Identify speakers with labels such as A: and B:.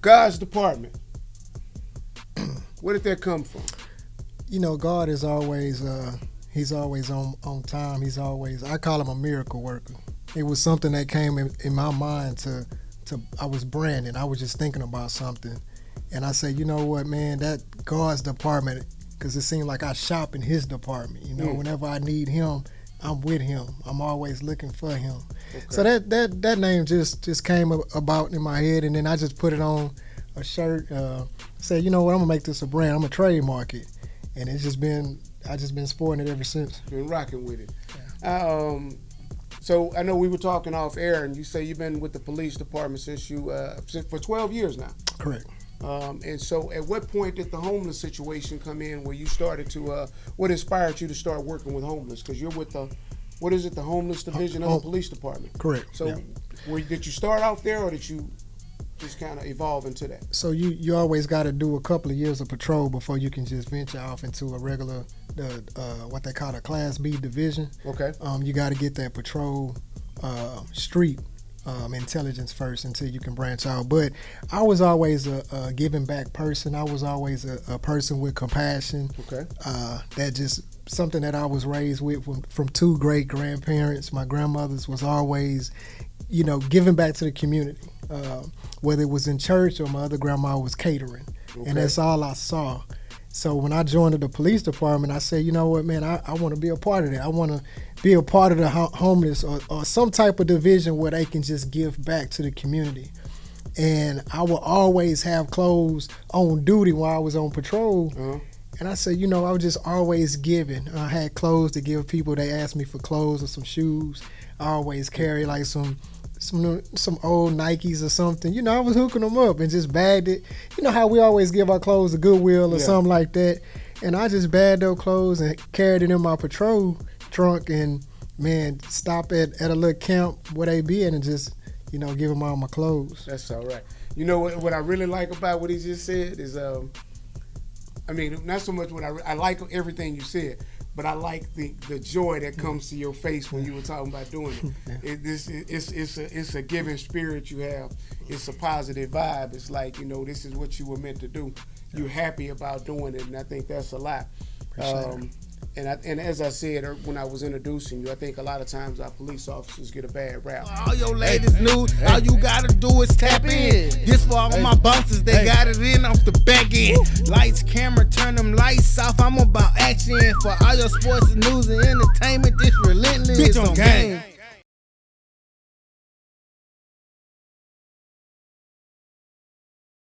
A: God's department. Where did that come from?
B: You know, God is always he's always on time. He's always, I call him a miracle worker. It was something that came in my mind to I was branding. I was just thinking about something. And I said, you know what, man, that God's department, because it seemed like I shop in his department. You know, whenever I need him, I'm with him. I'm always looking for him. Okay. So that name just came about in my head, and then I just put it on a shirt. Said, you know what, I'm gonna make this a brand. I'm gonna trademark it, and I just been sporting it ever since.
A: Been rocking with it. Yeah. So I know we were talking off air, and you say you've been with the police department since for 12 years now.
B: Correct.
A: And so at what point did the homeless situation come in where you started to, what inspired you to start working with homeless? Because you're with the homeless division of the police department.
B: Correct.
A: So
B: yeah.
A: Did you start out there, or did you just kind of evolve into that?
B: So you always got to do a couple of years of patrol before you can just venture off into a regular, what they call a Class B division.
A: Okay.
B: You got to get that patrol street intelligence first until you can branch out. But I was always a giving back person. I was always a person with compassion.
A: Okay.
B: That just something that I was raised with from two great grandparents. My grandmothers was always, you know, giving back to the community. Whether it was in church or my other grandma was catering. Okay. And that's all I saw. So when I joined the police department, I said, you know what, man, I want to be a part of that. I want to be a part of the homeless or some type of division where they can just give back to the community. And I will always have clothes on duty while I was on patrol. Uh-huh. And I said, you know, I was just always giving. I had clothes to give people. They asked me for clothes or some shoes. I always carry like some old Nikes or something. You know, I was hooking them up and just bagged it. You know how we always give our clothes to Goodwill or something like that. And I just bagged those clothes and carried it in my patrol trunk and, man, stop at a little camp where they be and just, you know, give them all my clothes.
A: That's all right. You know what I really like about what he just said is, I mean, not so much what I like everything you said, but I like the joy that comes to your face when you were talking about doing it. It's a giving spirit you have. It's a positive vibe. It's like, you know, this is what you were meant to do. You're happy about doing it, and I think that's a lot. And as I said when I was introducing you, I think a lot of times our police officers get a bad rap.
C: All your ladies new, all you gotta do is tap in. This for all my bosses, they got it in off the back end. Lights, camera, turn them lights off. I'm about action. For all your sports and news and entertainment, this relentless. Bitch on game.